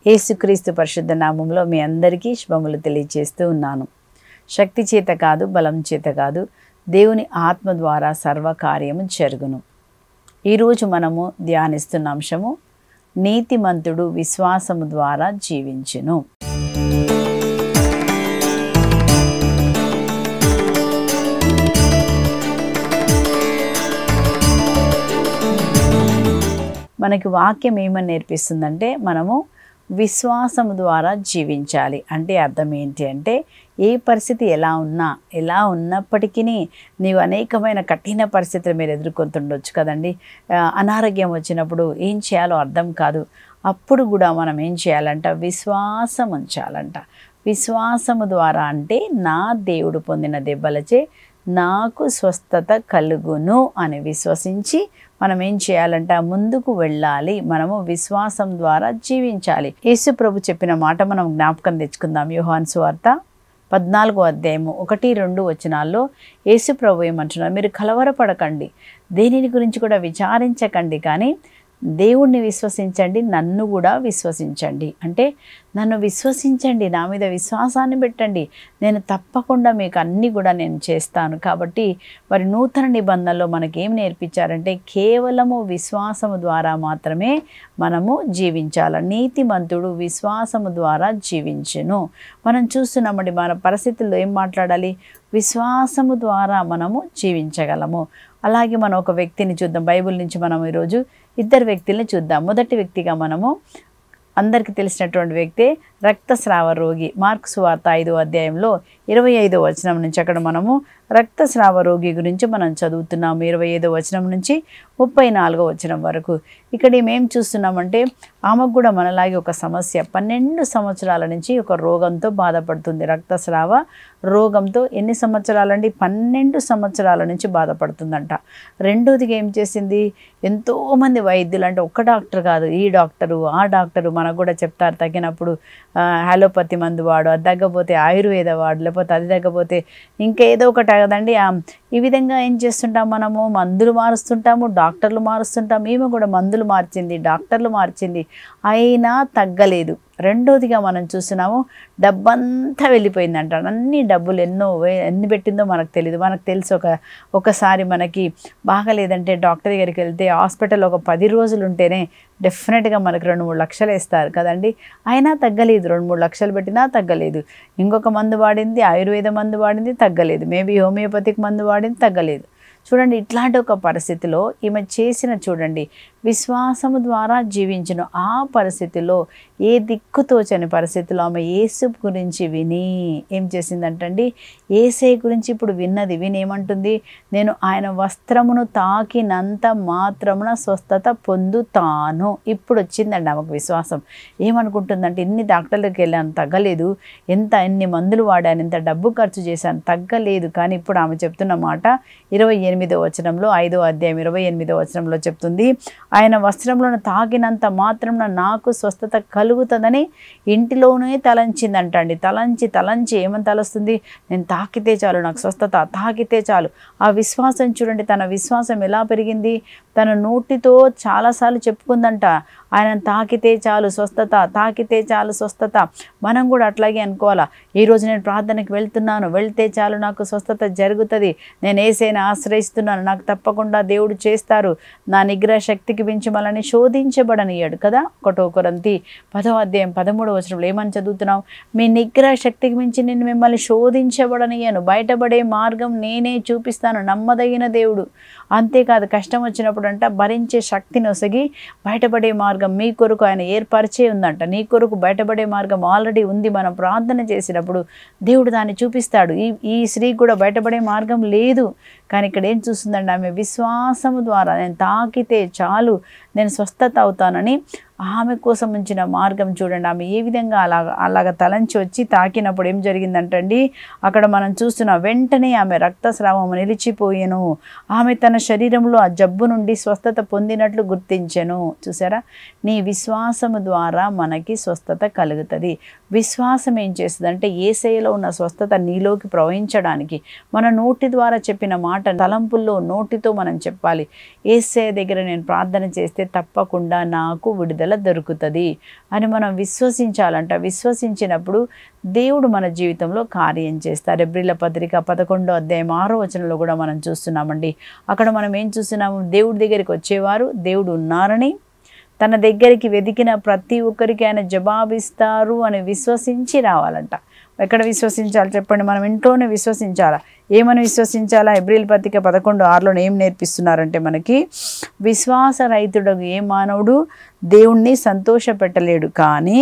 యేసుక్రీస్తు పరిశుద్ధ నామములో మీ అందరికీ శుభములు తెలియజేస్తూ ఉన్నాను. శక్తి చేత కాదు, బలం చేత కాదు, దేవుని ఆత్మ ద్వారా సర్వకార్యము జరుగును. ఈరోజు మనము ధ్యానిస్తున్న అంశము నీతిమంతుడు విశ్వాసము ద్వారా జీవించును. మనకి వాక్యం ఏమని నేర్పిస్తుందంటే మనము విశ్వాసము ద్వారా జీవించాలి. అంటే అర్థం ఏంటి అంటే ఏ పరిస్థితి ఎలా ఉన్నప్పటికీ నీవు అనేకమైన కఠిన పరిస్థితులు మీరు ఎదుర్కొంటుండొచ్చు కదండి. అనారోగ్యం వచ్చినప్పుడు ఏం చేయాలో అర్థం కాదు. అప్పుడు కూడా మనం ఏం చేయాలంట? విశ్వాసం ఉంచాలంట. విశ్వాసము ద్వారా అంటే నా దేవుడు పొందిన దెబ్బలచే నాకు స్వస్థత కలుగును అని విశ్వసించి మనం ఏం చేయాలంట? ముందుకు వెళ్ళాలి. మనము విశ్వాసం ద్వారా జీవించాలి. యేసు ప్రభు చెప్పిన మాట మనం జ్ఞాపకం తెచ్చుకుందాం. యోహాను సువార్త 14వ అధ్యాయము 1-2 వచనాల్లో యేసు ప్రభు ఏమంటున్నారు? మీరు కలవరపడకండి, దేనిని గురించి కూడా విచారించకండి, కానీ దేవుణ్ణి విశ్వసించండి, నన్ను కూడా విశ్వసించండి. అంటే నన్ను విశ్వసించండి, నా మీద విశ్వాసాన్ని పెట్టండి, నేను తప్పకుండా మీకు అన్నీ కూడా నేను చేస్తాను. కాబట్టి మరి నూతన నిబంధనలో మనకేం నేర్పించారంటే కేవలము విశ్వాసము ద్వారా మాత్రమే మనము జీవించాలి. నీతిమంతుడు విశ్వాసము ద్వారా జీవించును. మనం చూస్తున్నామండి, మన పరిస్థితుల్లో ఏం మాట్లాడాలి? విశ్వాసము ద్వారా మనము జీవించగలము. అలాగే మనం ఒక వ్యక్తిని చూద్దాం. బైబిల్ నుంచి మనం ఈరోజు 2 వ్యక్తుల్ని చూద్దాం. మొదటి వ్యక్తిగా మనము అందరికీ తెలిసినటువంటి వ్యక్తే రక్తస్రావ రోగి. మార్కు సువార్త 5వ అధ్యాయంలో 25వ వచనం నుంచి అక్కడ మనము రక్తస్రావ రోగి గురించి మనం చదువుతున్నాము. 25వ వచనం నుంచి 34వ వచనం వరకు. ఇక్కడ ఏమేం చూస్తున్నామంటే ఆమెకు కూడా మనలాగే ఒక సమస్య, 12 సంవత్సరాల నుంచి ఒక రోగంతో బాధపడుతుంది. రక్తస్రావ రోగంతో ఎన్ని సంవత్సరాలండి? 12 సంవత్సరాల నుంచి బాధపడుతుందంట. రెండోదిగా ఏం చేసింది? ఎంతోమంది వైద్యులు, అంటే ఒక్క డాక్టర్ కాదు, ఈ డాక్టరు ఆ డాక్టరు మనకు కూడా చెప్తారు. తగినప్పుడు అలోపతి మందు వాడు, అది తగ్గపోతే ఆయుర్వేద వాడు, లేకపోతే అది తగ్గపోతే ఇంకా ఏదో ఒకటి కదండి. ఈ విధంగా ఏం చేస్తుంటాం? మనము మందులు మారుస్తుంటాము, డాక్టర్లు మారుస్తుంటాము. ఈమె కూడా మందులు మార్చింది, డాక్టర్లు మార్చింది, అయినా తగ్గలేదు. రెండోదిగా మనం చూస్తున్నాము, డబ్బంతా వెళ్ళిపోయిందంట. అన్ని డబ్బులు ఎన్ని పెట్టిందో మనకు తెలియదు. మనకు తెలుసు ఒకసారి మనకి బాగలేదంటే డాక్టర్ దగ్గరికి వెళ్తే హాస్పిటల్ ఒక 10 రోజులు ఉంటేనే డెఫినెట్గా మనకు 2-3 లక్షలు వేస్తారు కదండి. అయినా తగ్గలేదు. 2-3 లక్షలు పెట్టినా తగ్గలేదు. ఇంకొక మందు వాడింది, ఆయుర్వేద మందు వాడింది, తగ్గలేదు. మేబీ హోమియోపతిక్ మందు వాడింది, తగ్గలేదు. చూడండి, ఇట్లాంటి ఒక పరిస్థితిలో ఈమె చేసిన చూడండి విశ్వాసము ద్వారా జీవించిన ఆ పరిస్థితిలో, ఏ దిక్కుతోచని పరిస్థితిలో ఆమె యేసు గురించి విని ఏం చేసిందంటండి? యేసే గురించి ఇప్పుడు విని ఏమంటుంది? నేను ఆయన వస్త్రమును తాకినంత మాత్రమున స్వస్థత పొందుతాను. ఇప్పుడు వచ్చిందండి ఆమెకు విశ్వాసం. ఏమనుకుంటుందంటే ఇన్ని డాక్టర్లకు వెళ్ళాను, తగ్గలేదు, ఎన్ని మందులు వాడాను, ఎంత డబ్బు ఖర్చు చేశాను, తగ్గలేదు. కానీ ఇప్పుడు ఆమె చెప్తున్న మాట 28వ వచనంలో 5వ అధ్యాయం 28వ వచనంలో చెప్తుంది, ఆయన వస్త్రంలోను తాకినంత మాత్రం నాకు స్వస్థత కలుగుతుందని ఇంటిలోనే తలంచిందంటండి. తలంచి ఏమని తలస్తుంది? నేను తాకితే చాలు, నాకు స్వస్థత, తాకితే చాలు. ఆ విశ్వాసం చూడండి, తన విశ్వాసం ఎలా పెరిగింది? తన నోటితో చాలాసార్లు చెప్పుకుందంట, ఆయన తాకితే చాలు స్వస్థత, తాకితే చాలు స్వస్థత. మనం కూడా అట్లాగే అనుకోవాలా. ఈరోజు నేను ప్రార్థనకి వెళ్తున్నాను, వెళ్తే చాలు నాకు స్వస్థత జరుగుతుంది, నేను యేసయ్యను ఆశ్రయిస్తున్నాను, నాకు తప్పకుండా దేవుడు చేస్తారు, నా నిగ్రహ శక్తికి మించి మనల్ని శోధించబడనియ్యాడు కదా. 1 కొరింథీ 10వ అధ్యాయం 13వ వచనంలో ఏమని చదువుతున్నాం? మీ నిగ్రహ శక్తికి మించి నేను మిమ్మల్ని శోధించబడనియ్యాను, బయటపడే మార్గం నేనే చూపిస్తాను, నమ్మదగిన దేవుడు. అంతేకాదు, కష్టం వచ్చినప్పుడు అంట భరించే శక్తిని ఒసగి బయటపడే మార్గం మీ కొరకు ఆయన ఏర్పరిచే ఉందంట. నీ కొరకు బయటపడే మార్గం ఆల్రెడీ ఉంది. మనం ప్రార్థన చేసినప్పుడు దేవుడు దాన్ని చూపిస్తాడు. ఈ స్త్రీ కూడా బయటపడే మార్గం లేదు, కానీ ఇక్కడ ఏం చూస్తుందండి? ఆమె విశ్వాసము ద్వారా నేను తాకితే చాలు నేను స్వస్థత అవుతానని ఆమె కోసం ఉంచిన మార్గం చూడండి. ఆమె ఏ విధంగా అలాగ తలంచి వచ్చి తాకినప్పుడు ఏం జరిగిందంటండి? అక్కడ మనం చూస్తున్న వెంటనే ఆమె రక్తస్రావం నిలిచిపోయెను. ఆమె తన శరీరంలో ఆ జబ్బు నుండి స్వస్థత పొందినట్లు గుర్తించెను. చూసారా? నీ విశ్వాసము ద్వారా మనకి స్వస్థత కలుగుతుంది. విశ్వాసం ఏం చేస్తుందంటే యేసయ్యలో ఉన్న స్వస్థత నీలోకి ప్రవహించడానికి మన నోటి ద్వారా చెప్పిన మాట తలంపుల్లో నోటితో మనం చెప్పాలి. యేసయ్య దగ్గర నేను ప్రార్థన చేస్తే తప్పకుండా నాకు విడుదల దొరుకుతుంది అని మనం విశ్వసించాలంట. విశ్వసించినప్పుడు దేవుడు మన జీవితంలో కార్యం చేస్తారు. ఎబ్రీల పత్రిక 11వ అధ్యాయం 6వ వచనంలో కూడా మనం చూస్తున్నామండి. అక్కడ మనం ఏం చూస్తున్నాము? దేవుడి దగ్గరికి వచ్చేవారు దేవుడు ఉన్నారని, తన దగ్గరికి వెతికిన ప్రతి ఒక్కరికి ఆయన జవాబిస్తారు అని విశ్వసించి రావాలంట. ఎక్కడ విశ్వసించాలి చెప్పండి? మనం ఇంట్లోనే విశ్వసించాలా. ఏమని విశ్వసించాలా? ఎబ్రీల పత్రిక 11:6లో ఏం నేర్పిస్తున్నారంటే మనకి, విశ్వాసరహితుడు ఏ మానవుడు దేవుణ్ణి సంతోషపెట్టలేడు, కానీ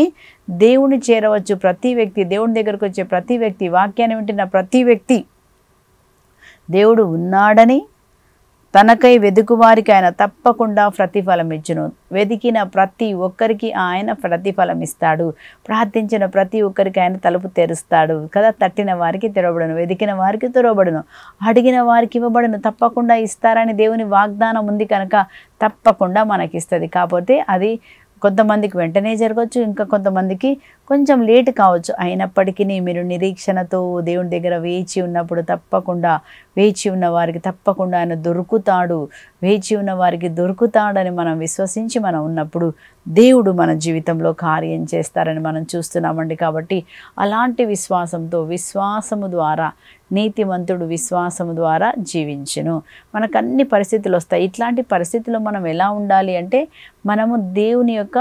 దేవుని చేరవచ్చు ప్రతి వ్యక్తి, దేవుని దగ్గరకు వచ్చే ప్రతి వ్యక్తి, వాక్యాన్ని వింటున్న ప్రతి వ్యక్తి దేవుడు ఉన్నాడని, తనకై వెదుకువారికి ఆయన తప్పకుండా ప్రతిఫలం ఇచ్చును. వెతికిన ప్రతి ఒక్కరికి ఆయన ప్రతిఫలం ఇస్తాడు. ప్రార్థించిన ప్రతి ఒక్కరికి ఆయన తలుపు తెరుస్తాడు కదా. తట్టిన వారికి తెరవబడును, వెతికిన వారికి తెరవబడును, అడిగిన వారికి ఇవ్వబడును. తప్పకుండా ఇస్తారని దేవుని వాగ్దానం ఉంది కనుక తప్పకుండా మనకిస్తుంది. కాకపోతే అది కొంతమందికి వెంటనే జరగవచ్చు, ఇంకా కొంతమందికి కొంచెం లేట్ కావచ్చు. అయినప్పటికీ మీరు నిరీక్షణతో దేవుని దగ్గర వేచి ఉన్నప్పుడు తప్పకుండా, వేచి ఉన్న వారికి తప్పకుండా ఆయన దొరుకుతాడు. వేచి ఉన్న వారికి దొరుకుతాడని మనం విశ్వసించి మనం ఉన్నప్పుడు దేవుడు మన జీవితంలో కార్యం చేస్తారని మనం చూస్తున్నామండి. కాబట్టి అలాంటి విశ్వాసంతో, విశ్వాసము ద్వారా నీతిమంతుడు విశ్వాసము ద్వారా జీవించును. మనకు అన్ని పరిస్థితులు వస్తాయి. ఇట్లాంటి పరిస్థితుల్లో మనం ఎలా ఉండాలి అంటే, మనము దేవుని యొక్క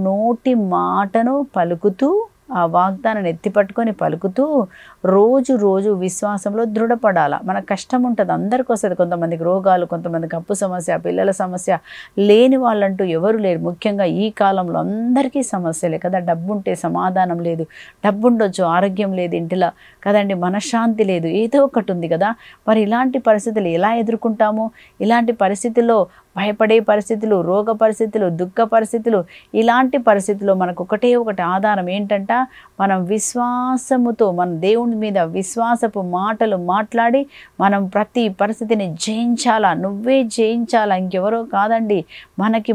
నోటి మాటను పలుకుతూ, ఆ వాగ్దానాన్ని ఎత్తిపట్టుకొని పలుకుతూ రోజు రోజు విశ్వాసంలో దృఢపడాల. మనకు కష్టం ఉంటుంది, అందరికీ వస్తుంది. కొంతమందికి రోగాలు, కొంతమందికి అప్పు సమస్య, పిల్లల సమస్య, లేని వాళ్ళంటూ ఎవరు లేరు. ముఖ్యంగా ఈ కాలంలో అందరికీ సమస్యలే కదా. డబ్బు ఉంటే సమాధానం లేదు, డబ్బు ఉండొచ్చు, ఆరోగ్యం లేదు ఇంటిలో కదండి, మనశ్శాంతి లేదు, ఏదో ఒకటి ఉంది కదా. మరి ఇలాంటి పరిస్థితులు ఎలా ఎదుర్కొంటాము? ఇలాంటి పరిస్థితుల్లో భయపడే పరిస్థితులు, రోగ పరిస్థితులు, దుఃఖ పరిస్థితులు, ఇలాంటి పరిస్థితుల్లో మనకు ఒకటే ఒకటి ఆధారం ఏంటంట, మనం విశ్వాసముతో మన దేవుని మీద విశ్వాసపు మాటలు మాట్లాడి మనం ప్రతి పరిస్థితిని జయించాలా. నువ్వే జయించాలా, ఇంకెవరో కాదండి,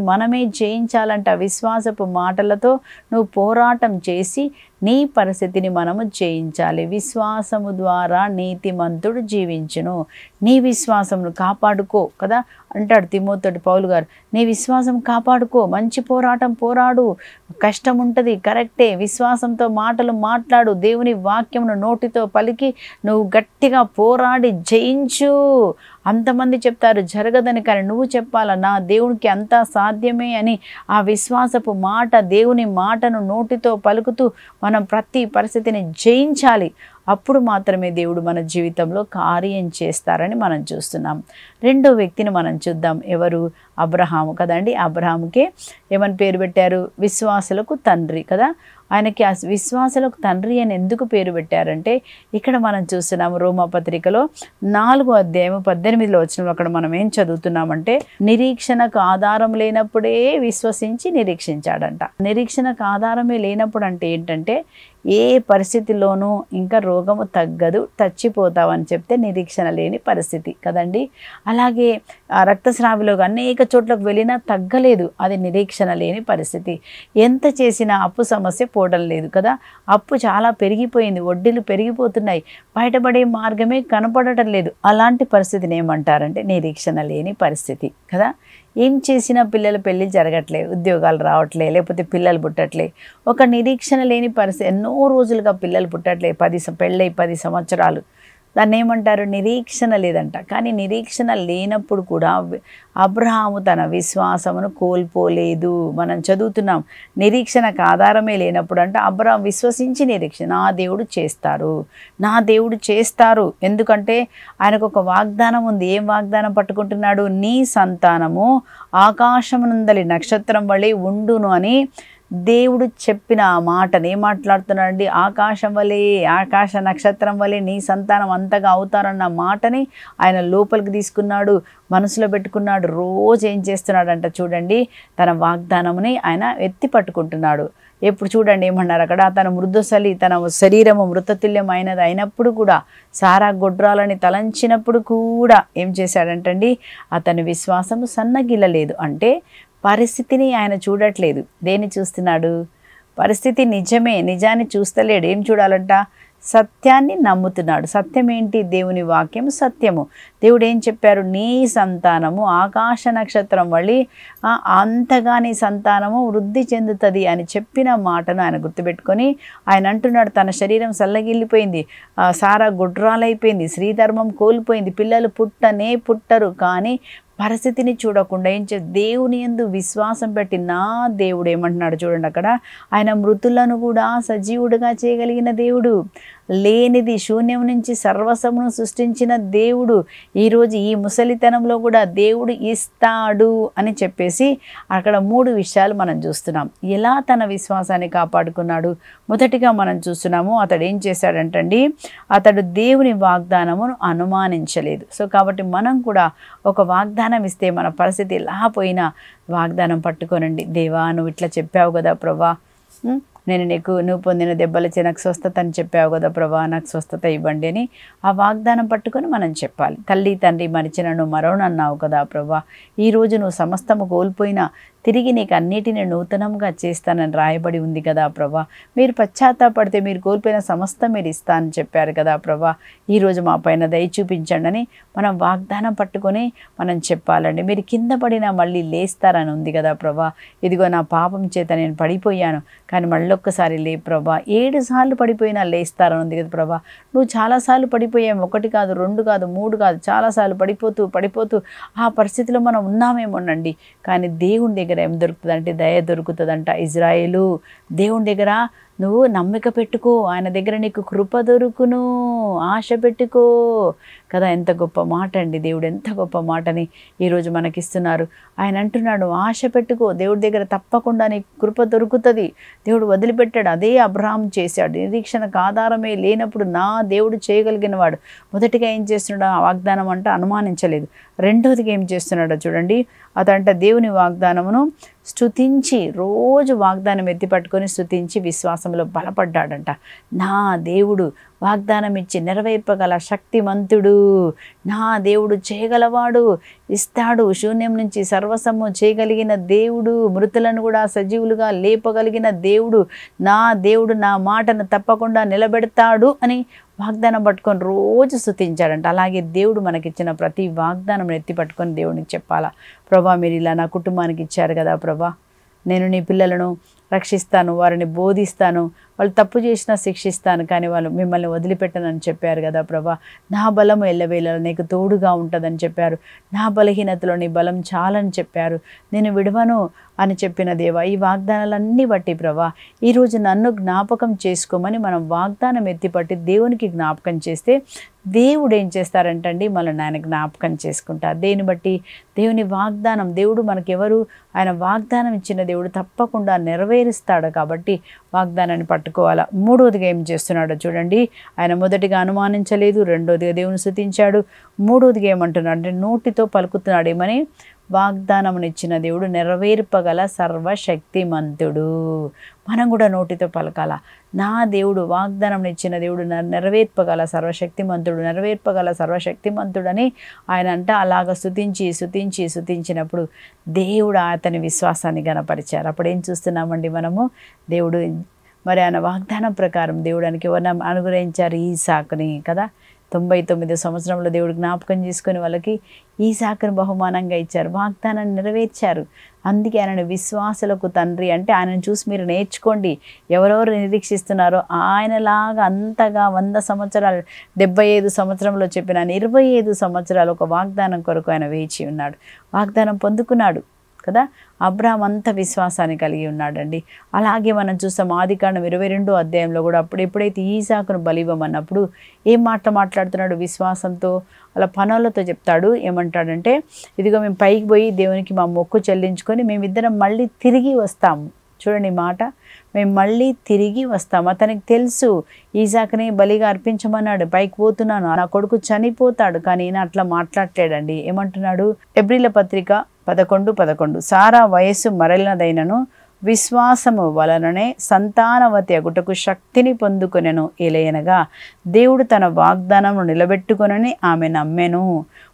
మనమే జయించాలంట. విశ్వాసపు మాటలతో నువ్వు పోరాటం చేసి నీ పరిస్థితిని మనము జయించాలి. విశ్వాసము ద్వారా నీతిమంతుడు జీవించును. నీ విశ్వాసమును కాపాడుకో కదా అంటాడు తిమోతితో పౌలు గారు. నీ విశ్వాసం కాపాడుకో, మంచి పోరాటం పోరాడు. కష్టం ఉంటుంది, కరెక్టే. విశ్వాసంతో మాటలు మాట్లాడు, దేవుని వాక్యమును నోటితో పలికి నువ్వు గట్టిగా పోరాడి జయించు. అంతమంది చెప్తారు జరగదని, కానీ నువ్వు చెప్పాలా, నా దేవునికి అంతా సాధ్యమే అని. ఆ విశ్వాసపు మాట, దేవుని మాటను నోటితో పలుకుతూ మనం ప్రతి పరిస్థితిని జయించాలి. అప్పుడు మాత్రమే దేవుడు మన జీవితంలో కార్యం చేస్తారని మనం చూస్తున్నాం. రెండో వ్యక్తిని మనం చూద్దాం. ఎవరు? అబ్రహాము కదండి. అబ్రహాముకే ఏమని పేరు పెట్టారు? విశ్వాసులకు తండ్రి కదా. ఆయనకి ఆ విశ్వాసులకు తండ్రి అని ఎందుకు పేరు పెట్టారంటే, ఇక్కడ మనం చూస్తున్నాము రోమాపత్రికలో 4వ అధ్యాయం 18లో వచ్చిన అక్కడ మనం ఏం చదువుతున్నామంటే, నిరీక్షణకు ఆధారం లేనప్పుడే విశ్వసించి నిరీక్షించాడంట. నిరీక్షణకు ఆధారమే లేనప్పుడు అంటే ఏంటంటే, ఏ పరిస్థితిలోనూ ఇంకా రోగము తగ్గదు, చచ్చిపోతావని చెప్తే నిరీక్షణ లేని పరిస్థితి కదండి. అలాగే ఆ రక్తస్రావిలో అనేక చోట్లకు వెళ్ళినా తగ్గలేదు, అది నిరీక్షణ లేని పరిస్థితి. ఎంత చేసినా అప్పు సమస్య పోవడం లేదు కదా. అప్పు చాలా పెరిగిపోయింది, వడ్డీలు పెరిగిపోతున్నాయి, బయటపడే మార్గమే కనపడటం లేదు. అలాంటి పరిస్థితిని ఏమంటారంటే నిరీక్షణ లేని పరిస్థితి కదా. ఏం చేసినా పిల్లల పెళ్ళి జరగట్లే, ఉద్యోగాలు రావట్లే, లేకపోతే పిల్లలు పుట్టట్లే. ఒక నిరీక్షణ లేని పరిస్థితి. ఎన్నో రోజులుగా పిల్లలు పుట్టట్లే, పెళ్ళై 10 సంవత్సరాలు. దాన్ని ఏమంటారు? నిరీక్షణ లేదంట. కానీ నిరీక్షణ లేనప్పుడు కూడా అబ్రహాము తన విశ్వాసమును కోల్పోలేదు. మనం చదువుతున్నాం, నిరీక్షణకు ఆధారమే లేనప్పుడు అంటే అబ్రహాం విశ్వసించి నిరీక్షణ, నా దేవుడు చేస్తారు, నా దేవుడు చేస్తారు. ఎందుకంటే ఆయనకు ఒక వాగ్దానం ఉంది. ఏం వాగ్దానం పట్టుకుంటున్నాడు? నీ సంతానము ఆకాశమునందలి నక్షత్రం వలె ఉండును అని దేవుడు చెప్పిన ఆ మాటని ఏం మాట్లాడుతున్నాడండి? ఆకాశం వలె, ఆకాశ నక్షత్రం వలె నీ సంతానం అంతగా అవుతారన్న మాటని ఆయన లోపలికి తీసుకున్నాడు, మనసులో పెట్టుకున్నాడు. రోజు ఏం చేస్తున్నాడంట చూడండి, తన వాగ్దానముని ఆయన ఎత్తి పట్టుకుంటున్నాడు. ఎప్పుడు చూడండి ఏమన్నారు అక్కడ, తన మృదుసలి, తన శరీరము మృతతుల్యం అయినది అయినప్పుడు కూడా, సారా గొడ్రాలని తలంచినప్పుడు కూడా ఏం చేశాడంటండి, అతని విశ్వాసము సన్నగిల్లలేదు. అంటే పరిస్థితిని ఆయన చూడట్లేదు, దేన్ని చూస్తున్నాడు? పరిస్థితి నిజమే, నిజాన్ని చూస్తలేడు. ఏం చూడాలంట? సత్యాన్ని నమ్ముతున్నాడు. సత్యం ఏంటి? దేవుని వాక్యం సత్యము. దేవుడు ఏం చెప్పారు? నీ సంతానము ఆకాశ నక్షత్రం వల్లి అంతగా నీ సంతానము వృద్ధి చెందుతుంది అని చెప్పిన మాటను ఆయన గుర్తుపెట్టుకొని ఆయన అంటున్నాడు, తన శరీరం సల్లగిల్లిపోయింది, సారా గుడ్రాలైపోయింది, శ్రీధర్మం కోల్పోయింది, పిల్లలు పుట్టరు. కానీ పరిస్థితిని చూడకుండా ఏం దేవుని యందు విశ్వాసం పెట్టి నా దేవుడు ఏమంటున్నాడు చూడండి అక్కడ, ఆయన మృతులను కూడా సజీవుడుగా చేయగలిగిన దేవుడు, లేనిది శూన్యం నుంచి సర్వసమును సృష్టించిన దేవుడు ఈరోజు ఈ ముసలితనంలో కూడా దేవుడు ఇస్తాడు అని చెప్పేసి అక్కడ 3 విషయాలు మనం చూస్తున్నాం. ఎలా తన విశ్వాసాన్ని కాపాడుకున్నాడు? మొదటిగా మనం చూస్తున్నాము, అతడు ఏం చేశాడంటండి, అతడు దేవుని వాగ్దానమును అనుమానించలేదు. సో కాబట్టి మనం కూడా ఒక వాగ్దానం ఇస్తే మన పరిస్థితి ఎలా పోయినా వాగ్దానం పట్టుకోనండి. దేవా నువ్వు ఇట్లా చెప్పావు కదా ప్రభా, నేను నువ్వు పొందిన దెబ్బలచే నాకు స్వస్థత అని చెప్పావు కదా ప్రభా, నాకు స్వస్థత ఇవ్వండి అని ఆ వాగ్దానం పట్టుకొని మనం చెప్పాలి. తల్లి తండ్రి మరిచినను మరొనన్నావు కదా ప్రభా, ఈరోజు నువ్వు సమస్తము కోల్పోయినా తిరిగి నీకు అన్నిటిని నూతనంగా చేస్తానని రాయబడి ఉంది కదా ప్రభా, మీరు పశ్చాత్తాపడితే మీరు కోల్పోయిన సమస్తం మీరు ఇస్తానని చెప్పారు కదా ప్రభా, ఈరోజు మా పైన దయ చూపించండి అని మనం వాగ్దానం పట్టుకొని మనం చెప్పాలండి. మీరు కింద పడినా మళ్ళీ లేస్తారని ఉంది కదా ప్రభా, ఇదిగో నా పాపం చేత నేను పడిపోయాను కానీ మళ్ళొక్కసారి లే ప్రభా, 7 సార్లు పడిపోయినా లేస్తారని ఉంది కదా ప్రభా, నువ్వు చాలాసార్లు పడిపోయాము, 1 కాదు 2 కాదు 3 కాదు, చాలాసార్లు పడిపోతూ ఆ పరిస్థితిలో మనం ఉన్నామేమోనండి. కానీ దేవుని దగ్గర ఏం దొరుకుతుందంటే దయ దొరుకుతుందంట. ఇజ్రాయేలు దేవుని దగ్గర నువ్వు నమ్మిక పెట్టుకో, ఆయన దగ్గర నీకు కృప దొరుకును, ఆశ పెట్టుకో కదా. ఎంత గొప్ప మాట అండి, దేవుడు ఎంత గొప్ప మాటని ఈరోజు మనకిస్తున్నారు. ఆయన అంటున్నాడు ఆశ పెట్టుకో, దేవుడి దగ్గర తప్పకుండా నీకు కృప దొరుకుతుంది. దేవుడు వదిలిపెట్టాడు, అదే అబ్రహాం చేశాడు. నిరీక్షణకు ఆధారమే లేనప్పుడు నా దేవుడు చేయగలిగిన వాడు. మొదటిగా ఏం చేస్తున్నాడు? ఆ వాగ్దానం అంటే అనుమానించలేదు. రెండోదిగా ఏం చేస్తున్నాడో చూడండి, అదంట దేవుని వాగ్దానమును స్తుతించి, రోజు వాగ్దానం ఎత్తి పట్టుకొని స్తుతించి విశ్వాసంలో బలపడ్డాడంట. నా దేవుడు వాగ్దానం ఇచ్చి నెరవేర్పగల శక్తిమంతుడు, నా దేవుడు చేయగలవాడు, ఇస్తాడు. శూన్యం నుంచి సర్వసము చేయగలిగిన దేవుడు, మృతులను కూడా సజీవులుగా లేపగలిగిన దేవుడు, నా దేవుడు నా మాటను తప్పకుండా నిలబెడతాడు అని వాగ్దానం పట్టుకొని రోజు స్తుతించాడంట. అలాగే దేవుడు మనకిచ్చిన ప్రతి వాగ్దానం ఎత్తి పట్టుకొని దేవునికి చెప్పాలా, ప్రభా మీరు ఇలా నా కుటుంబానికి ఇచ్చారు కదా ప్రభా, నేను నీ పిల్లలను రక్షిస్తాను, వారిని బోధిస్తాను, వాళ్ళు తప్పు చేసినా శిక్షిస్తాను, కానీ వాళ్ళు మిమ్మల్ని వదిలిపెట్టనని చెప్పారు కదా ప్రభా, నా బలము ఎల్లవేళలా నీకు తోడుగా ఉంటుందని చెప్పారు, నా బలహీనతలో నీ బలం చాలని చెప్పారు, నేను విడవను అని చెప్పిన దేవా, ఈ వాగ్దానాలన్నీ బట్టి ప్రభా ఈరోజు నన్ను జ్ఞాపకం చేసుకోమని మనం వాగ్దానం ఎత్తిపట్టి దేవునికి జ్ఞాపకం చేస్తే దేవుడు ఏం చేస్తారంటండి, మనల్ని ఆయన జ్ఞాపకం చేసుకుంటారు. దేని బట్టి? దేవుని వాగ్దానం. దేవుడు మనకెవరు? ఆయన వాగ్దానం ఇచ్చిన దేవుడు తప్పకుండా నెరవేరుస్తాడు. కాబట్టి వాగ్దానాన్ని పట్టుకోవాలా. మూడోదిగా ఏం చేస్తున్నాడో చూడండి, ఆయన మొదటిగా అనుమానించలేదు, రెండోదిగా దేవుని స్తుతించాడు, మూడోదిగా ఏమంటున్నాడు అంటే నోటితో పలుకుతున్నాడు. ఏమని? వాగ్దానమునిచ్చిన దేవుడు నెరవేర్పగల సర్వశక్తిమంతుడు. మనం కూడా నోటితో పలకాల, నా దేవుడు వాగ్దానం ఇచ్చిన దేవుడు నెరవేర్పగల సర్వశక్తిమంతుడు, నెరవేర్పగల సర్వశక్తిమంతుడని ఆయన అంట. అలాగ స్తుతించినప్పుడు దేవుడు అతని విశ్వాసాన్ని గణపరిచారు. అప్పుడు ఏం చూస్తున్నామండి మనము? దేవుడు మరి ఆయన వాగ్దానం ప్రకారం దేవుడానికి ఎవరిని అనుగ్రహించారు? ఈసాకుని కదా. 99 సంవత్సరంలో దేవుడు జ్ఞాపకం చేసుకొని వాళ్ళకి ఈసాకుని బహుమానంగా ఇచ్చారు, వాగ్దానాన్ని నెరవేర్చారు. అందుకే ఆయనను విశ్వాసులకు తండ్రి అంటే ఆయనను చూసి మీరు నేర్చుకోండి. ఎవరెవరు నిరీక్షిస్తున్నారో ఆయనలాగా అంతగా 100 సంవత్సరాలు 75 సంవత్సరంలో చెప్పిన 25 సంవత్సరాలు ఒక వాగ్దానం కొరకు ఆయన వేచి ఉన్నాడు, వాగ్దానం పొందుకున్నాడు కదా. అబ్రాహాం అంత విశ్వాసాన్ని కలిగి ఉన్నాడండి. అలాగే మనం చూస్తాం ఆదికాండం 22వ అధ్యాయంలో కూడా అప్పుడు ఎప్పుడైతే ఈసాకును బలివ్వమన్నప్పుడు ఏం మాట్లాడుతున్నాడు? విశ్వాసంతో అలా పనులతో చెప్తాడు. ఏమంటాడంటే, ఇదిగో మేము పైకి పోయి దేవునికి మా మొక్కు చెల్లించుకొని మేమిద్దరం మళ్ళీ తిరిగి వస్తాము. చూడండి మాట, మేము మళ్ళీ తిరిగి వస్తాం. అతనికి తెలుసు ఈసాకుని బలిగా అర్పించమన్నాడు, పైకి పోతున్నాను, నా కొడుకు చనిపోతాడు, కానీ ఈయన అట్లా మాట్లాడలేడండి. ఏమంటున్నాడు? హెబ్రీల పత్రిక 11:11 సారా వయస్సు మరలినదైనను విశ్వాసము వలననే సంతానవతి అగుటకు శక్తిని పొందుకొనెను. ఏలయనగా దేవుడు తన వాగ్దానమును నిలబెట్టుకొనని ఆమె నమ్మెను,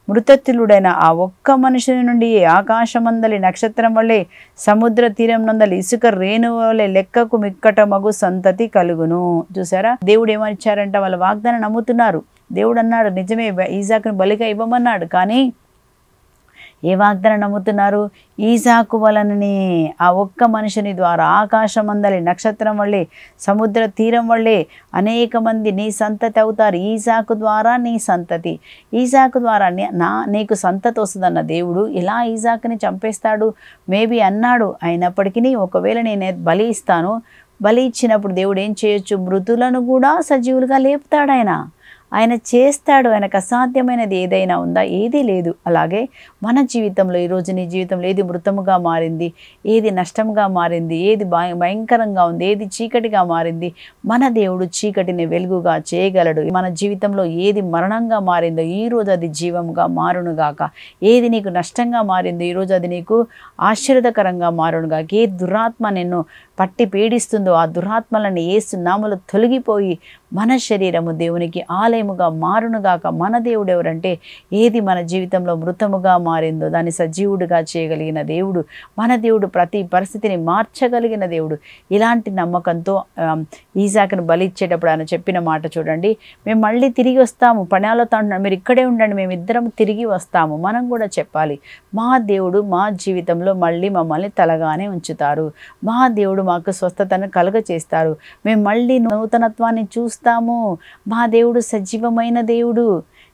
మృతతులుడైన ఆ ఒక్క మనుషుని నుండి ఆకాశమందలి నక్షత్రం వల్లే సముద్ర తీరం నందలి ఇసుక రేణు వలె లెక్కకు మిక్కట మగు సంతతి కలుగును. చూసారా, దేవుడు ఏమనిచ్చారంట, వాళ్ళ వాగ్దానం నమ్ముతున్నారు. దేవుడు అన్నాడు నిజమే, ఈసాకుని బలిగా ఇవ్వమన్నాడు. కానీ ఏ వాగ్దానం నమ్ముతున్నారు? ఈసాకు వలననే, ఆ ఒక్క మనుషుని ద్వారా ఆకాశమందలి నక్షత్రం వల్లే సముద్ర తీరం వల్లే అనేక మంది నీ సంతతి అవుతారు. ఈసాకు ద్వారా నీ సంతతి, ఈసాకు ద్వారా నీకు సంతతి వస్తుందన్న దేవుడు ఎలా ఈసాకుని చంపేస్తాడు? మేబీ అన్నాడు. అయినప్పటికీ ఒకవేళ నేను బలి ఇస్తాను, బలి ఇచ్చినప్పుడు దేవుడు ఏం చేయొచ్చు? మృతులను కూడా సజీవులుగా లేపుతాడు. ఆయన చేస్తాడు. ఆయనకు అసాధ్యమైనది ఏదైనా ఉందా? ఏదీ లేదు. అలాగే మన జీవితంలో ఈరోజు నీ జీవితంలో ఏది మృతముగా మారింది, ఏది నష్టంగా మారింది, ఏది భయంకరంగా ఉంది, ఏది చీకటిగా మారింది, మన దేవుడు చీకటిని వెలుగుగా చేయగలడు. మన జీవితంలో ఏది మరణంగా మారిందో ఈరోజు అది జీవముగా మారునుగాక. ఏది నీకు నష్టంగా మారిందో ఈరోజు అది నీకు ఆశీర్వదకరంగా మారునుగాక. ఏ దురాత్మ నిన్ను పట్టి పీడిస్తుందో ఆ దురాత్మలను యేసు నామములో తొలగిపోయి మన శరీరము దేవునికి ఆలయముగా మారునుగాక. మన దేవుడు ఎవరంటే, ఏది మన జీవితంలో మృతముగా మారిందో దాన్ని సజీవుడిగా చేయగలిగిన దేవుడు మన దేవుడు. ప్రతి పరిస్థితిని మార్చగలిగిన దేవుడు. ఇలాంటి నమ్మకంతో ఈసాకును బలి ఇచ్చేటప్పుడు ఆయన చెప్పిన మాట చూడండి, మేము మళ్ళీ తిరిగి వస్తాము. పణాలతో అంటున్నాడు, మీరు ఇక్కడే ఉండండి, మేమిద్దరం తిరిగి వస్తాము. మనం కూడా చెప్పాలి, మా దేవుడు మా జీవితంలో మళ్ళీ మమ్మల్ని తలగానే ఉంచుతారు. మా దేవుడు మాకు స్వస్థతను కలుగచేస్తారు. మేము మళ్ళీ నూతనత్వాన్ని చూస్తాము. మా దేవుడు సజీవమైన దేవుడు.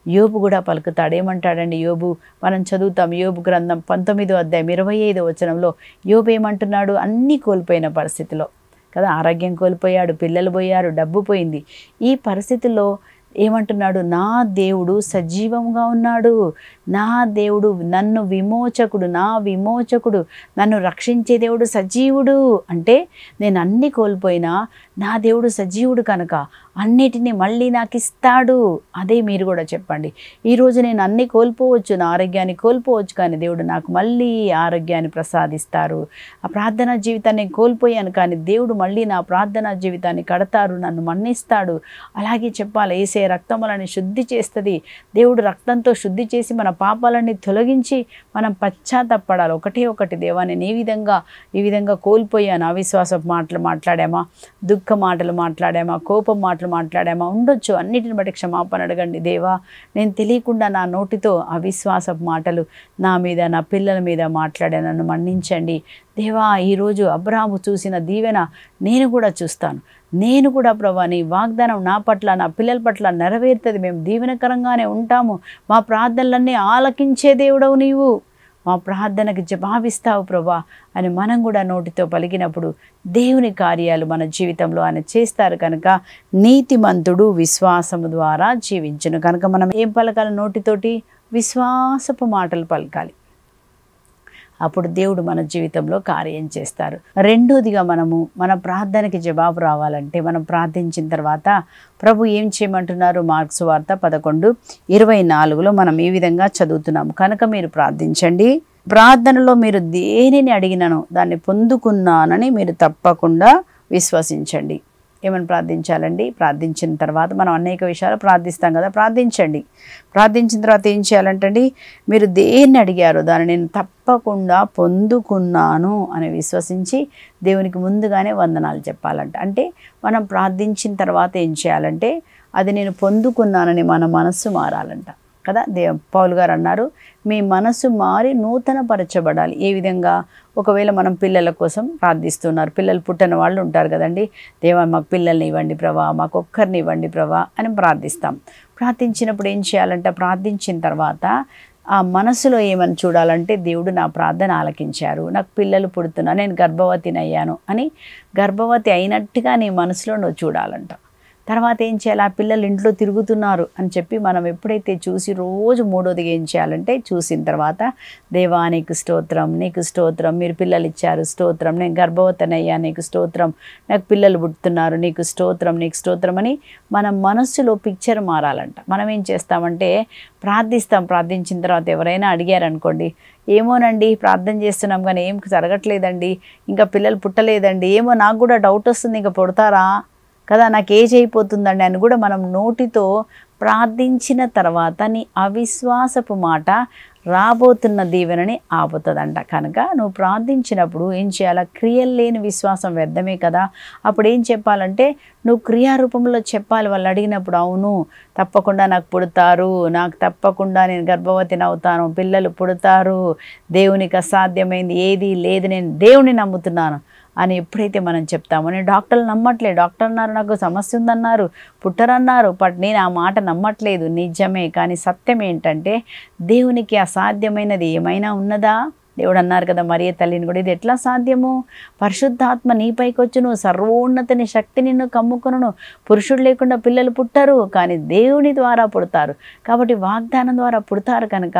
యోబు కూడా పలుకుతాడు. ఏమంటాడండి యోబు? మనం చదువుతాం యోబు గ్రంథం 19వ అధ్యాయం 25వ వచనంలో యోబు ఏమంటున్నాడు? అన్నీ కోల్పోయిన పరిస్థితిలో కదా, ఆరోగ్యం కోల్పోయాడు, పిల్లలు పోయారు, డబ్బు పోయింది. ఈ పరిస్థితుల్లో ఏమంటున్నాడు? నా దేవుడు సజీవంగా ఉన్నాడు, నా దేవుడు నన్ను విమోచకుడు, నా విమోచకుడు, నన్ను రక్షించే దేవుడు సజీవుడు. అంటే నేను అన్ని కోల్పోయినా నా దేవుడు సజీవుడు కనుక అన్నిటినీ మళ్ళీ నాకు ఇస్తాడు. అదే మీరు కూడా చెప్పండి. ఈరోజు నేను అన్నీ కోల్పోవచ్చు, నా ఆరోగ్యాన్ని కోల్పోవచ్చు, కానీ దేవుడు నాకు మళ్ళీ ఆరోగ్యాన్ని ప్రసాదిస్తారు. ఆ ప్రార్థనా జీవితాన్ని కోల్పోయాను, కానీ దేవుడు మళ్ళీ నా ప్రార్థనా జీవితాన్ని కడతారు, నన్ను మన్నిస్తాడు. అలాగే చెప్పాలి, ఏసే రక్తం మనల్ని శుద్ధి చేస్తుంది. దేవుడు రక్తంతో శుద్ధి చేసి మన పాపాలన్నీ తొలగించి మనం పశ్చాత్తాపడాలి. ఒకటి దేవా నేను ఈ విధంగా కోల్పోయాను. అవిశ్వాసపు మాటలు మాట్లాడామా, దుఃఖ మాటలు మాట్లాడామా, కోపం మాటలు మాట్లాడామా, ఉండొచ్చు. అన్నిటిని బట్టి క్షమాపణ అడగండి. దేవా నేను తెలియకుండా నా నోటితో అవిశ్వాసపు మాటలు నా మీద, నా పిల్లల మీద మాట్లాడా, నన్ను మన్నించండి దేవా. ఈరోజు అబ్రాహాము చూసిన దీవెన నేను కూడా చూస్తాను. నేను కూడా ప్రభా నీ వాగ్దానం నా పట్ల, నా పిల్లల పట్ల నెరవేరుతుంది. మేము దీవెనకరంగానే ఉంటాము. మా ప్రార్థనలన్నీ ఆలకించే దేవుడవు నీవు, మా ప్రార్థనకి జవాబిస్తావు ప్రభా అని మనం కూడా నోటితో పలికినప్పుడు దేవుని కార్యాలు మన జీవితంలో ఆయన చేస్తారు. కనుక నీతిమంతుడు విశ్వాసము ద్వారా జీవించును. కనుక మనం ఏం పలకాలి? నోటితోటి విశ్వాసపు మాటలు పలకాలి. అప్పుడు దేవుడు మన జీవితంలో కార్యం చేస్తారు. రెండోదిగా మనము మన ప్రార్థనకి జవాబు రావాలంటే మనం ప్రార్థించిన తర్వాత ప్రభు ఏం చేయమంటున్నారు? మార్క్స్ వార్త 11:24లో మనం ఈ విధంగా చదువుతున్నాము. కనుక మీరు ప్రార్థించండి, ప్రార్థనలో మీరు దేనిని అడిగినను దాన్ని పొందుకున్నానని మీరు తప్పకుండా విశ్వసించండి. ఏమని ప్రార్థించాలండి? ప్రార్థించిన తర్వాత మనం అనేక విషయాలు ప్రార్థిస్తాం కదా, ప్రార్థించండి. ప్రార్థించిన తర్వాత ఏం చేయాలంటండి? మీరు దేన్ని అడిగారో దాన్ని నేను తప్పకుండా పొందుకున్నాను అని విశ్వసించి దేవునికి ముందుగానే వందనాలు చెప్పాలంట. అంటే మనం ప్రార్థించిన తర్వాత ఏం చేయాలంటే అది నేను పొందుకున్నానని మన మనస్సు మారాలంట కదా. పౌలు గారు అన్నారు, మీ మనసు మారి నూతన పరచబడాలి. ఏ విధంగా? ఒకవేళ మనం పిల్లల కోసం ప్రార్థిస్తున్నారు, పిల్లలు పుట్టిన వాళ్ళు ఉంటారు కదండి. దేవా మాకు పిల్లల్ని ఇవ్వండి ప్రభా, మాకు ఒక్కరిని ఇవ్వండి ప్రభా అని ప్రార్థిస్తాం. ప్రార్థించినప్పుడు ఏం చేయాలంటే ప్రార్థించిన తర్వాత ఆ మనసులో ఏమని చూడాలంటే దేవుడు నా ప్రార్థన ఆలకించారు, నాకు పిల్లలు పుడుతున్నా, నేను గర్భవతిని అయ్యాను అని గర్భవతి అయినట్టుగా నీ మనసులో నువ్వు చూడాలంట. తర్వాత ఏం చేయాలి? ఆ పిల్లలు ఇంట్లో తిరుగుతున్నారు అని చెప్పి మనం ఎప్పుడైతే చూసి రోజు మూడోదిగా ఏం చేయాలంటే చూసిన తర్వాత దేవా నీకు స్తోత్రం, నీకు స్తోత్రం, మీరు పిల్లలు ఇచ్చారు స్తోత్రం, నేను గర్భవతిని అయ్యా నీకు స్తోత్రం, నాకు పిల్లలు పుడుతున్నారు నీకు స్తోత్రం, నీకు స్తోత్రం అని మన మనస్సులో పిక్చర్ మారాలంట. మనం ఏం చేస్తామంటే ప్రార్థిస్తాం, ప్రార్థించిన తర్వాత ఎవరైనా అడిగారనుకోండి, ఏమోనండి ప్రార్థన చేస్తున్నాం కానీ ఏం జరగట్లేదండి, ఇంకా పిల్లలు పుట్టలేదండి, ఏమో నాకు కూడా డౌట్ వస్తుంది, ఇంకా పుడతారా కదా, నాకు ఏజ్ అయిపోతుందండి అని కూడా మనం నోటితో ప్రార్థించిన తర్వాత నీ అవిశ్వాసపు మాట రాబోతున్న దీవెనని ఆపుతుందంట. కనుక నువ్వు ప్రార్థించినప్పుడు ఏం చేయాలా? క్రియలు లేని విశ్వాసం వ్యర్థమే కదా. అప్పుడు ఏం చెప్పాలంటే నువ్వు క్రియారూపంలో చెప్పాలి. వాళ్ళు అడిగినప్పుడు అవును తప్పకుండా నాకు పుడతారు, నాకు తప్పకుండా నేను గర్భవతిని అవుతాను, పిల్లలు పుడతారు, దేవునికి అసాధ్యమైంది ఏది లేదు, నేను దేవుని నమ్ముతున్నాను అని ఎప్పుడైతే మనం చెప్తామో, నేను డాక్టర్లు నమ్మట్లేదు, డాక్టర్ అన్నారు నాకు సమస్య ఉందన్నారు, పుట్టరన్నారు, బట్ నేను ఆ మాట నమ్మట్లేదు. నిజమే, కానీ సత్యం ఏంటంటే దేవునికి అసాధ్యమైనది ఏమైనా ఉన్నదా? దేవుడు అన్నారు కదా మరియ తల్లిని కూడా, ఇది ఎట్లా సాధ్యము? పరిశుద్ధాత్మ నీపైకి వచ్చును, సర్వోన్నతిని శక్తి నిన్ను కమ్ముకొనును, పురుషుడు లేకుండా పిల్లలు పుట్టరు, కానీ దేవుని ద్వారా పుడతారు. కాబట్టి వాగ్దానం ద్వారా పుడతారు. కనుక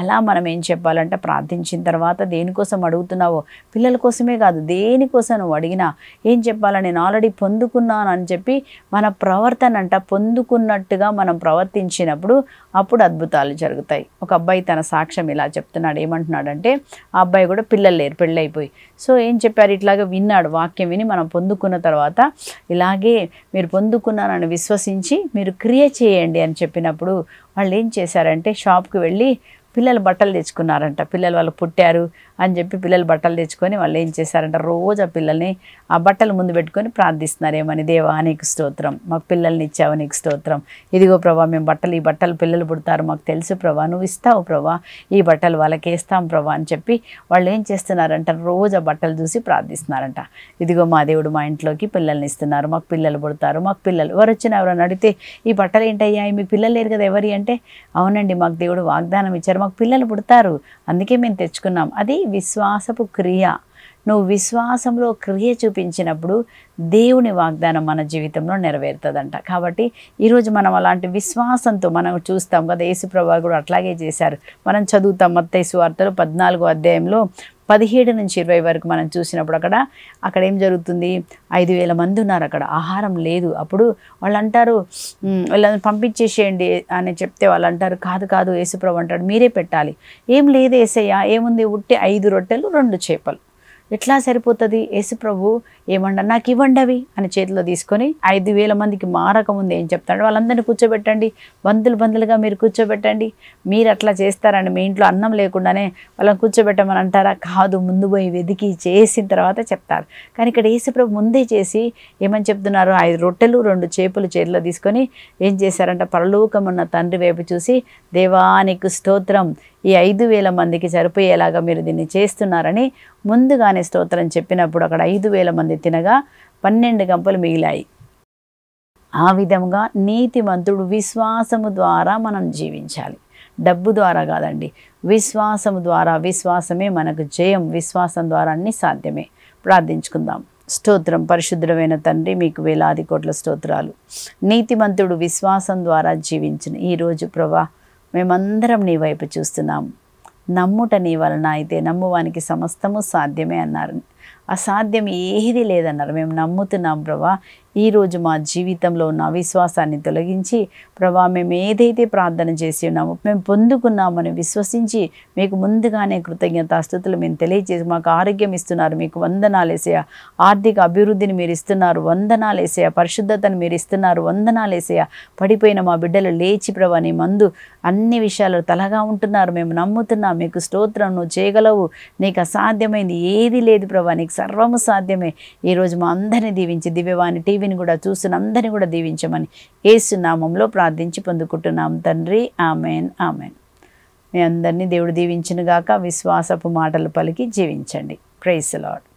అలా మనం ఏం చెప్పాలంటే ప్రార్థించిన తర్వాత దేనికోసం అడుగుతున్నావో, పిల్లల కోసమే కాదు దేనికోసం నువ్వు అడిగినా ఏం చెప్పాలని, నేను ఆల్రెడీ పొందుకున్నాను అని చెప్పి మన ప్రవర్తన అంట పొందుకున్నట్టుగా మనం ప్రవర్తించినప్పుడు అప్పుడు అద్భుతాలు జరుగుతాయి. ఒక అబ్బాయి తన సాక్ష్యం ఇలా చెప్తున్నాడు. ఏమంటున్నాడంటే ఆ అబ్బాయి కూడా పిల్లలు లేరు, పెళ్ళైపోయి. సో ఏం చెప్పారు, ఇట్లాగే విన్నాడు, వాక్యం విని మనం పొందుకున్న తర్వాత ఇలాగే మీరు పొందుకున్నానని విశ్వసించి మీరు క్రియ చేయండి అని చెప్పినప్పుడు వాళ్ళు ఏం చేశారంటే షాప్కి వెళ్ళి పిల్లలు బట్టలు తెచ్చుకున్నారంట. పిల్లలు వాళ్ళు పుట్టారు అని చెప్పి పిల్లలు బట్టలు తెచ్చుకొని వాళ్ళు ఏం చేశారంట, రోజు ఆ పిల్లల్ని ఆ బట్టలు ముందు పెట్టుకొని ప్రార్థిస్తున్నారు. ఏమని, దేవా నీకు స్తోత్రం, మాకు పిల్లల్ని ఇచ్చావు, నీకు స్తోత్రం, ఇదిగో ప్రభా మేము ఈ బట్టలు పిల్లలు పుడతారు మాకు తెలుసు ప్రభా, నువ్వు ఇస్తావు ప్రభా, ఈ బట్టలు వాళ్ళకి వేస్తాం ప్రభా అని చెప్పి వాళ్ళు ఏం చేస్తున్నారంట, రోజు ఆ బట్టలు చూసి ప్రార్థిస్తున్నారంట. ఇదిగో మా దేవుడు మా ఇంట్లోకి పిల్లల్ని ఇస్తున్నారు, మాకు పిల్లలు పుడతారు, మాకు పిల్లలు. ఎవరు వచ్చినా ఎవరైనా అడిగితే ఈ బట్టలు ఏంటయ్యా, మీకు పిల్లలు లేరు కదా ఎవరి అంటే, అవునండి మాకు దేవుడు వాగ్దానం ఇచ్చారు, మాకు పిల్లలు పుడతారు, అందుకే మేము తెచ్చుకున్నాం. అది విశ్వాసపు క్రియ. నువ్వు విశ్వాసంలో క్రియ చూపించినప్పుడు దేవుని వాగ్దానం మన జీవితంలో నెరవేరుతుందంట. కాబట్టి ఈరోజు మనం అలాంటి విశ్వాసంతో మనం చూస్తాం కదా, యేసుప్రభువు కూడా అట్లాగే చేశారు. మనం చదువుతాం మత్తయి సువార్తలో 14వ అధ్యాయంలో 17 నుంచి 20 వరకు మనం చూసినప్పుడు అక్కడ ఏం జరుగుతుంది, 5,000 మంది ఉన్నారు, అక్కడ ఆహారం లేదు. అప్పుడు వాళ్ళు అంటారు వాళ్ళని పంపించేసేయండి అని చెప్తే వాళ్ళు అంటారు, కాదు కాదు యేసుప్రభువు అంటాడు మీరే పెట్టాలి. ఏం లేదు యేసయ్య, ఏముంది, ఉట్టి 5 రొట్టెలు 2 చేపలు, ఎట్లా సరిపోతుంది? యేసుప్రభు ఏమన్నా నాకు ఇవ్వండి అవి అని చేతిలో తీసుకొని 5,000 మందికి మారకముందు ఏం చెప్తాడు, వాళ్ళందరినీ కూర్చోబెట్టండి, బందులుగా మీరు కూర్చోబెట్టండి. మీరు అట్లా చేస్తారండి, మీ ఇంట్లో అన్నం లేకుండానే వాళ్ళని కూర్చోబెట్టమని అంటారా? కాదు, ముందు పోయి వెతికి చేసిన తర్వాత చెప్తారు. కానీ ఇక్కడ యేసుప్రభు ముందే చేసి ఏమని చెప్తున్నారు, 5 రొట్టెలు 2 చేపలు చేతిలో తీసుకొని ఏం చేశారంట, పరలోకమున్న తండ్రి వైపు చూసి, దేవా నీకు స్తోత్రం, ఈ 5,000 మందికి సరిపోయేలాగా మీరు దీన్ని చేస్తున్నారని ముందుగానే స్తోత్రం చెప్పినప్పుడు అక్కడ 5,000 మంది తినగా 12 గంపలు మిగిలాయి. ఆ విధంగా నీతిమంతుడు విశ్వాసము ద్వారా మనం జీవించాలి, డబ్బు ద్వారా కాదండి, విశ్వాసము ద్వారా. విశ్వాసమే మనకు జయం, విశ్వాసం ద్వారా అన్ని సాధ్యమే. ప్రార్థించుకుందాం. స్తోత్రం పరిశుద్ధమైన తండ్రి, మీకు వేలాది కోట్ల స్తోత్రాలు. నీతిమంతుడు విశ్వాసం ద్వారా జీవించిన ఈరోజు ప్రభా మేమందరం నీ వైపు చూస్తున్నాం. నమ్ముట నీ వలన అయితే నమ్మువానికి సమస్తము సాధ్యమే అన్నారు, అసాధ్యం ఏది లేదన్నారు. మేము నమ్ముతున్నాం ప్రభా. ఈరోజు మా జీవితంలో ఉన్న అవిశ్వాసాన్ని తొలగించి ప్రభా మేము ఏదైతే ప్రార్థన చేసి ఉన్నామో మేము పొందుకున్నామని విశ్వసించి మీకు ముందుగానే కృతజ్ఞతాస్తుతులు మేము తెలియజేసి మాకు ఆరోగ్యం ఇస్తున్నారు, మీకు వందనాలేసయ్య. ఆర్థిక అభివృద్ధిని మీరు ఇస్తున్నారు, వందనాలేసయ్య. పరిశుద్ధతను మీరు ఇస్తున్నారు, వందనాలేసయ్య. పడిపోయిన మా బిడ్డలు లేచి ప్రభా నీ మందు అన్ని విషయాలు తలగా ఉంటున్నారు, మేము నమ్ముతున్నాం. మీకు స్తోత్రం, నువ్వు చేయగలవు, నీకు అసాధ్యమైంది ఏది లేదు ప్రభా, నీకు సర్వము సాధ్యమే. ఈరోజు మా అందరినీ దీవించి దివ్యవాణి టీవీని కూడా చూసిన అందరినీ కూడా దీవించమని యేసు నామంలో ప్రార్థించి పొందుకుంటున్నాం తండ్రి. Amen amen. మీ అందరినీ దేవుడు దీవించును గాక. విశ్వాసపు మాటలు పలికి జీవించండి. Praise the lord.